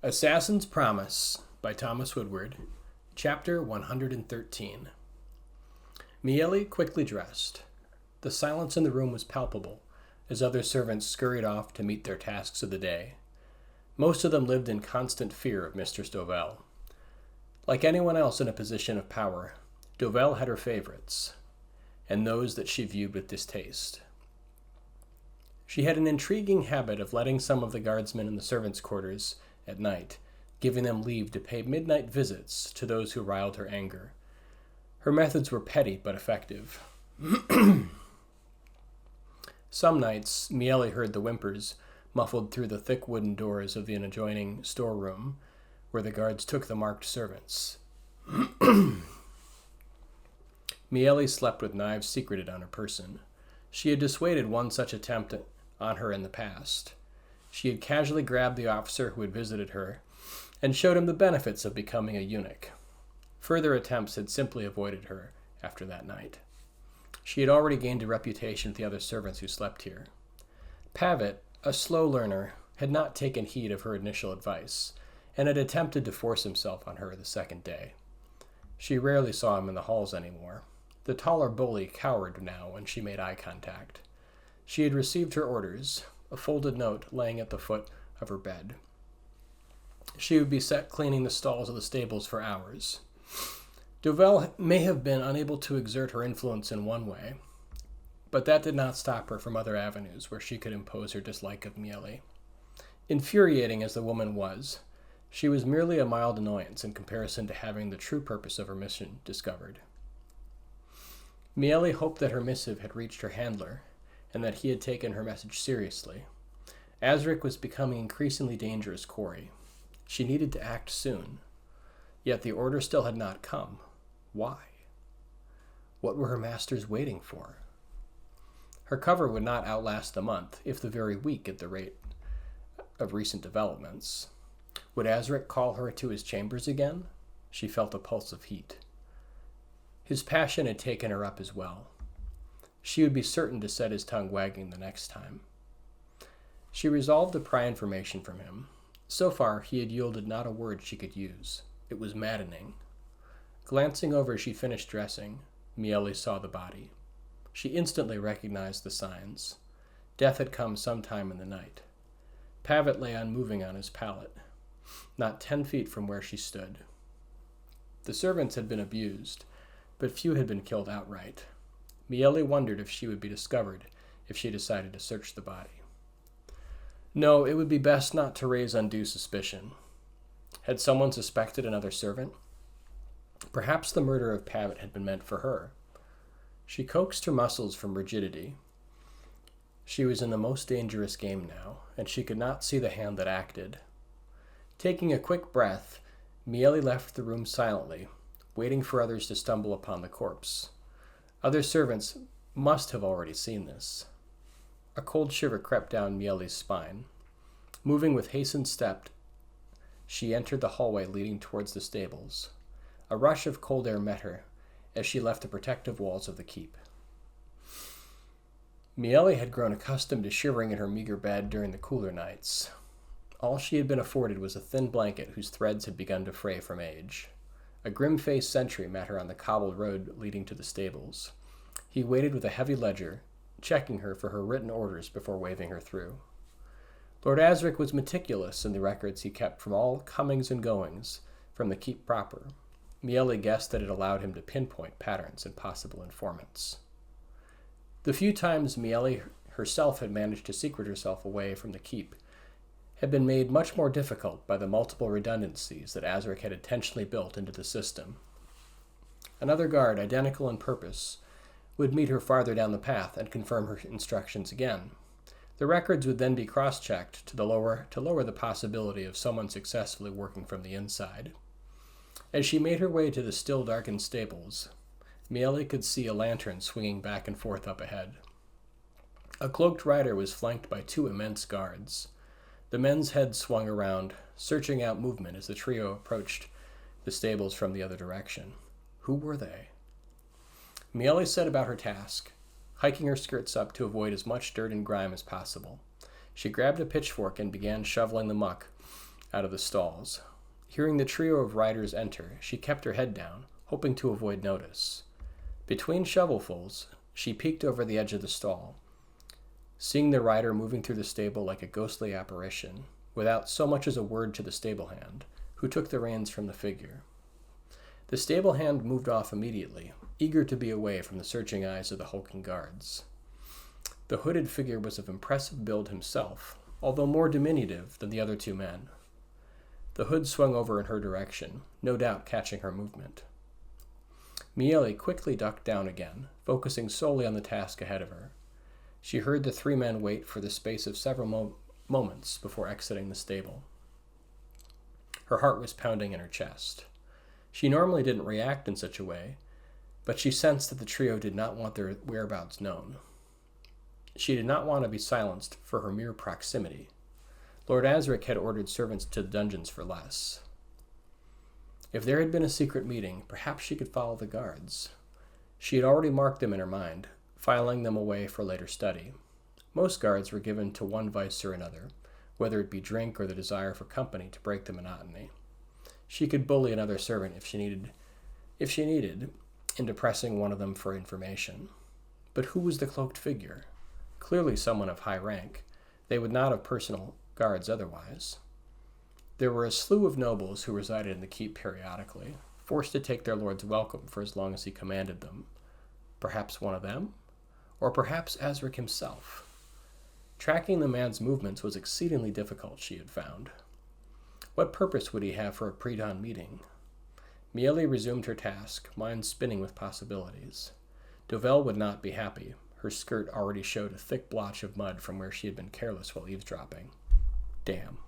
Assassin's Promise by Thomas Woodward, Chapter 113. Miele quickly dressed. The silence in the room was palpable, as other servants scurried off to meet their tasks of the day. Most of them lived in constant fear of Mistress Dovell. Like anyone else in a position of power, Dovell had her favorites, and those that she viewed with distaste. She had an intriguing habit of letting some of the guardsmen in the servants' quarters at night, giving them leave to pay midnight visits to those who riled her anger. Her methods were petty but effective. Some nights, Miele heard the whimpers muffled through the thick wooden doors of an adjoining storeroom, where the guards took the marked servants. Miele slept with knives secreted on her person. She had dissuaded one such attempt on her in the past. She had casually grabbed the officer who had visited her and showed him the benefits of becoming a eunuch. Further attempts had simply avoided her after that night. She had already gained a reputation with the other servants who slept here. Pavitt, a slow learner, had not taken heed of her initial advice and had attempted to force himself on her the second day. She rarely saw him in the halls anymore. The taller bully cowered now when she made eye contact. She had received her orders, a folded note laying at the foot of her bed. She would be set cleaning the stalls of the stables for hours. Dovell may have been unable to exert her influence in one way, but that did not stop her from other avenues where she could impose her dislike of Miele. Infuriating as the woman was, she was merely a mild annoyance in comparison to having the true purpose of her mission discovered. Miele hoped that her missive had reached her handler, and that he had taken her message seriously. Azric was becoming increasingly dangerous quarry. She needed to act soon. Yet the order still had not come. Why? What were her masters waiting for? Her cover would not outlast the month, if the very week, at the rate of recent developments. Would Azric call her to his chambers again? She felt a pulse of heat. His passion had taken her up as well. She would be certain to set his tongue wagging the next time. She resolved to pry information from him. So far, he had yielded not a word she could use. It was maddening. Glancing over as she finished dressing, Miele saw the body. She instantly recognized the signs. Death had come sometime in the night. Pavitt lay unmoving on his pallet, not 10 feet from where she stood. The servants had been abused, but few had been killed outright. Miele wondered if she would be discovered if she decided to search the body. No, it would be best not to raise undue suspicion. Had someone suspected another servant? Perhaps the murder of Pavitt had been meant for her. She coaxed her muscles from rigidity. She was in the most dangerous game now, and she could not see the hand that acted. Taking a quick breath, Miele left the room silently, waiting for others to stumble upon the corpse. Other servants must have already seen this. A cold shiver crept down Miele's spine. Moving with hastened step, she entered the hallway leading towards the stables. A rush of cold air met her as she left the protective walls of the keep. Miele had grown accustomed to shivering in her meager bed during the cooler nights. All she had been afforded was a thin blanket whose threads had begun to fray from age. A grim-faced sentry met her on the cobbled road leading to the stables. He waited with a heavy ledger, checking her for her written orders before waving her through. Lord Azric was meticulous in the records he kept from all comings and goings from the keep proper. Miele guessed that it allowed him to pinpoint patterns and possible informants. The few times Miele herself had managed to secret herself away from the keep had been made much more difficult by the multiple redundancies that Azric had intentionally built into the system. Another guard, identical in purpose, would meet her farther down the path and confirm her instructions again. The records would then be cross-checked to lower the possibility of someone successfully working from the inside. As she made her way to the still darkened stables, Miele could see a lantern swinging back and forth up ahead. A cloaked rider was flanked by 2 immense guards. The men's heads swung around, searching out movement as the trio approached the stables from the other direction. Who were they? Miele set about her task, hiking her skirts up to avoid as much dirt and grime as possible. She grabbed a pitchfork and began shoveling the muck out of the stalls. Hearing the trio of riders enter, she kept her head down, hoping to avoid notice. Between shovelfuls, she peeked over the edge of the stall, seeing the rider moving through the stable like a ghostly apparition, without so much as a word to the stable hand, who took the reins from the figure. The stable hand moved off immediately, eager to be away from the searching eyes of the hulking guards. The hooded figure was of impressive build himself, although more diminutive than the other two men. The hood swung over in her direction, no doubt catching her movement. Miele quickly ducked down again, focusing solely on the task ahead of her. She heard the three men wait for the space of several moments before exiting the stable. Her heart was pounding in her chest. She normally didn't react in such a way, but she sensed that the trio did not want their whereabouts known. She did not want to be silenced for her mere proximity. Lord Asric had ordered servants to the dungeons for less. If there had been a secret meeting, perhaps she could follow the guards. She had already marked them in her mind, filing them away for later study. Most guards were given to one vice or another, whether it be drink or the desire for company to break the monotony. She could bully another servant if she needed, into pressing one of them for information. But who was the cloaked figure? Clearly someone of high rank. They would not have personal guards otherwise. There were a slew of nobles who resided in the keep periodically, forced to take their lord's welcome for as long as he commanded them. Perhaps one of them? Or perhaps Asric himself? Tracking the man's movements was exceedingly difficult, she had found. What purpose would he have for a pre-dawn meeting? Miele resumed her task, mind spinning with possibilities. Dovelle would not be happy. Her skirt already showed a thick blotch of mud from where she had been careless while eavesdropping. Damn.